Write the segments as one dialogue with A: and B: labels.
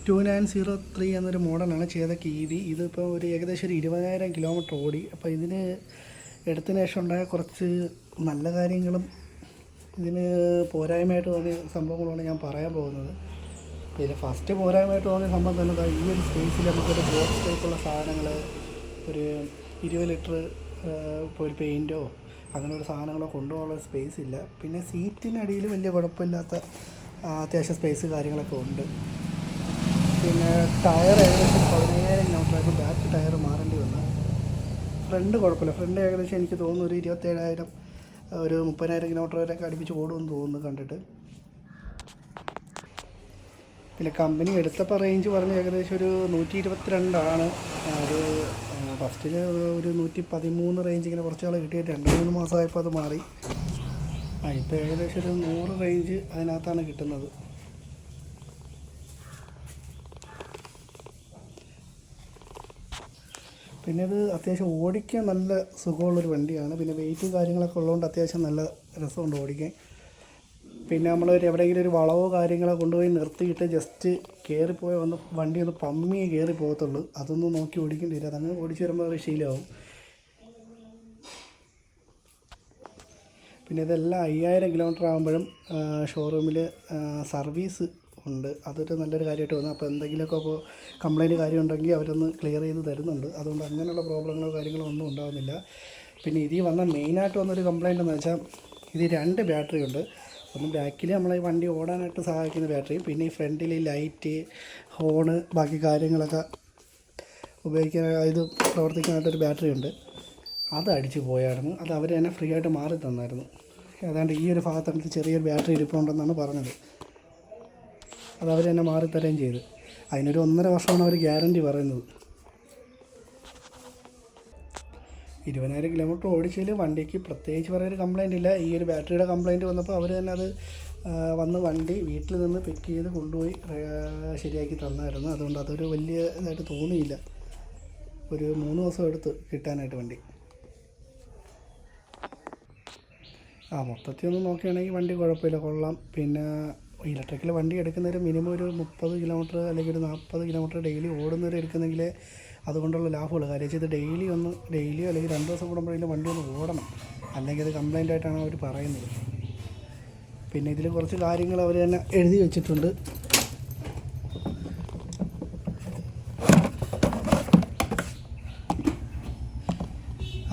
A: 2903 എന്നൊരു മോഡലാണ് ചേതക്ക് EV. ഇതിപ്പോൾ ഒരു ഏകദേശം ഒരു 20,000 കിലോമീറ്റർ ഓടി. അപ്പോൾ ഇതിന് എടുത്തതിന് ശേഷം ഉണ്ടായ കുറച്ച് നല്ല കാര്യങ്ങളും ഇതിന് പോരായ്മയായിട്ട് തോന്നിയ സംഭവങ്ങളാണ് ഞാൻ പറയാൻ പോകുന്നത്. ഇതിൽ ഫസ്റ്റ് പോരായ്മയായിട്ട് തോന്നിയ സംഭവം തന്നെ ഈ ഒരു സ്പേസിൽ നമുക്കൊരു ബോക്സ് ടൈപ്പുള്ള സാധനങ്ങൾ, ഒരു 20 ലിറ്റർ ഇപ്പോൾ ഒരു പെയിൻറ്റോ അങ്ങനെ ഒരു സാധനങ്ങളോ കൊണ്ടുപോകാനുള്ള സ്പേസ് ഇല്ല. പിന്നെ സീറ്റിനടിയിൽ വലിയ കുഴപ്പമില്ലാത്ത അത്യാവശ്യം സ്പേസ് കാര്യങ്ങളൊക്കെ ഉണ്ട്. പിന്നെ ടയർ ഏകദേശം 15,000 കിലോമീറ്ററായപ്പോൾ ബാക്ക് ടയർ മാറേണ്ടി വന്നു. ഫ്രണ്ട് കുഴപ്പമില്ല, ഫ്രണ്ട് ഏകദേശം എനിക്ക് തോന്നുന്നു ഒരു 27,000 ഒരു 30,000 കിലോമീറ്റർ വരെയൊക്കെ അടുപ്പിച്ച് ഓടുമെന്ന് തോന്നുന്നു കണ്ടിട്ട്. പിന്നെ കമ്പനി എടുത്തപ്പോൾ റേഞ്ച് പറഞ്ഞ് ഏകദേശം ഒരു 122 അത് ഫസ്റ്റിൽ ഒരു 113 റേഞ്ച് ഇങ്ങനെ കുറച്ച് നാൾ കിട്ടിയിട്ട് 2-3 മാസമായപ്പോൾ അത് മാറി. ഇപ്പോൾ ഏകദേശം ഒരു 100 റേഞ്ച് അതിനകത്താണ് കിട്ടുന്നത്. പിന്നെ ഇത് അത്യാവശ്യം ഓടിക്കാൻ നല്ല സുഖമുള്ളൊരു വണ്ടിയാണ്. പിന്നെ വെയിറ്റും കാര്യങ്ങളൊക്കെ ഉള്ളതുകൊണ്ട് അത്യാവശ്യം നല്ല രസമുണ്ട് ഓടിക്കാൻ. പിന്നെ നമ്മൾ എവിടെയെങ്കിലും ഒരു വളവോ കാര്യങ്ങളോ കൊണ്ടുപോയി നിർത്തിയിട്ട് ജസ്റ്റ് കയറിപ്പോയി വന്ന് വണ്ടി ഒന്ന് പമ്മിയെ കയറി പോകത്തുള്ളൂ. അതൊന്നും നോക്കി ഓടിക്കേണ്ടി വരില്ല. അതങ്ങനെ ഓടിച്ച് വരുമ്പോൾ അത് ശീലമാവും. പിന്നെ ഇതെല്ലാം 5,000 കിലോമീറ്റർ ആകുമ്പോഴും ഷോറൂമിൽ സർവീസ് ഉണ്ട്. അതൊരു നല്ലൊരു കാര്യമായിട്ട് വന്നു. അപ്പോൾ എന്തെങ്കിലുമൊക്കെ ഇപ്പോൾ കംപ്ലയിൻറ്റ് കാര്യം ഉണ്ടെങ്കിൽ അവരൊന്ന് ക്ലിയർ ചെയ്ത് തരുന്നുണ്ട്. അതുകൊണ്ട് അങ്ങനെയുള്ള പ്രോബ്ലങ്ങളോ കാര്യങ്ങളോ ഒന്നും ഉണ്ടാകുന്നില്ല. പിന്നെ ഇതിൽ വന്ന മെയിനായിട്ട് വന്നൊരു കംപ്ലയിൻ്റ് എന്ന് വെച്ചാൽ ഇത് 2 ബാറ്ററി ഉണ്ട്. ഒന്ന് ബാക്കിൽ നമ്മളെ വണ്ടി ഓടാനായിട്ട് സഹായിക്കുന്ന ബാറ്ററിയും, പിന്നെ ഈ ഫ്രണ്ടിൽ ലൈറ്റ്, ഹോണ്, ബാക്കി കാര്യങ്ങളൊക്കെ ഉപയോഗിക്കാൻ ഇത് പ്രവർത്തിക്കാനായിട്ടൊരു ബാറ്ററി ഉണ്ട്. അത് അടിച്ച് പോയായിരുന്നു. അത് അവർ തന്നെ ഫ്രീ ആയിട്ട് മാറി തന്നായിരുന്നു. ഏതാണ്ട് ഈ ഒരു ഭാഗത്തടുത്ത് ചെറിയൊരു ബാറ്ററി ഇരിപ്പുണ്ടെന്നാണ് പറഞ്ഞത്. അത് അവർ തന്നെ മാറി തരുകയും ചെയ്തു. അതിനൊരു 1.5 വർഷമാണ് അവർ ഗ്യാരൻറ്റി പറയുന്നത്. 20,000 കിലോമീറ്റർ ഓടിച്ചതിൽ വണ്ടിക്ക് പ്രത്യേകിച്ച് പറയുന്നൊരു കംപ്ലയിൻ്റ് ഇല്ല. ഈ ഒരു ബാറ്ററിയുടെ കംപ്ലയിൻറ്റ് വന്നപ്പോൾ അവർ തന്നെ അത് വന്ന് വണ്ടി വീട്ടിൽ നിന്ന് പിക്ക് ചെയ്ത് കൊണ്ടുപോയി ശരിയാക്കി തന്നായിരുന്നു. അതുകൊണ്ട് അതൊരു വലിയ ഇതായിട്ട് തോന്നിയില്ല. ഒരു 3 ദിവസം എടുത്ത് കിട്ടാനായിട്ട് വണ്ടി. മൊത്തത്തിൽ ഒന്ന് നോക്കുകയാണെങ്കിൽ വണ്ടി കുഴപ്പമില്ല, കൊള്ളാം. പിന്നെ ഇലക്ട്രിക്കൽ വണ്ടി എടുക്കുന്നവർ മിനിമം ഒരു 30 കിലോമീറ്റർ അല്ലെങ്കിൽ ഒരു 40 കിലോമീറ്റർ ഡെയിലി ഓടുന്നവർ എടുക്കുന്നെങ്കിൽ അതുകൊണ്ടുള്ള ലാഭമുള്ളൂ. കാര്യം വെച്ചാൽ ഇത് ഡെയിലിയോ അല്ലെങ്കിൽ 2 ദിവസം കൂടുമ്പോഴെങ്കിലും വണ്ടി ഒന്ന് ഓടണം, അല്ലെങ്കിൽ അത് കംപ്ലയിൻ്റ് ആയിട്ടാണ് അവർ പറയുന്നത്. പിന്നെ ഇതിൽ കുറച്ച് കാര്യങ്ങൾ അവർ തന്നെ എഴുതി വെച്ചിട്ടുണ്ട്.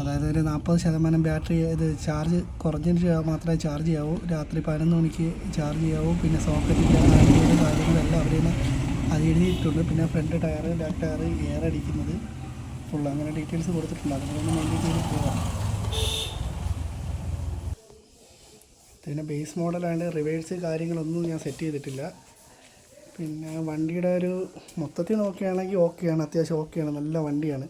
A: അതായത് ഒരു 40% ബാറ്ററി ഇത് ചാർജ് കുറഞ്ഞിട്ട് മാത്രമേ ചാർജ് ചെയ്യാവൂ. രാത്രി 11 മണിക്ക് ചാർജ് ചെയ്യാവൂ. പിന്നെ സോക്കറ്റിൻ്റെ കാര്യങ്ങളെല്ലാം അവർ തന്നെ അത് എഴുതിയിട്ടുണ്ട്. പിന്നെ front tyre, back tyre, air അടിക്കുന്നത് ഫുൾ അങ്ങനെ ഡീറ്റെയിൽസ് കൊടുത്തിട്ടുണ്ട്. അതുകൊണ്ട് മെയിൻറ്റെയിൻ ചെയ്ത് പോകാം. പിന്നെ ബേസ് മോഡലാണ്ട് റിവേഴ്സ് കാര്യങ്ങളൊന്നും ഞാൻ സെറ്റ് ചെയ്തിട്ടില്ല. പിന്നെ വണ്ടിയുടെ ഒരു മൊത്തത്തിൽ നോക്കുകയാണെങ്കിൽ ഓക്കെയാണ്, അത്യാവശ്യം ഓക്കെയാണ്, നല്ല വണ്ടിയാണ്,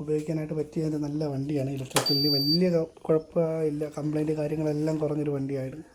A: ഉപയോഗിക്കാനായിട്ട് പറ്റിയ നല്ല വണ്ടിയാണ്. ഇലക്ട്രിക്കലിൽ വലിയ കുഴപ്പമില്ല, കംപ്ലയിൻറ്റ് കാര്യങ്ങളെല്ലാം കുറഞ്ഞൊരു വണ്ടിയായിരുന്നു.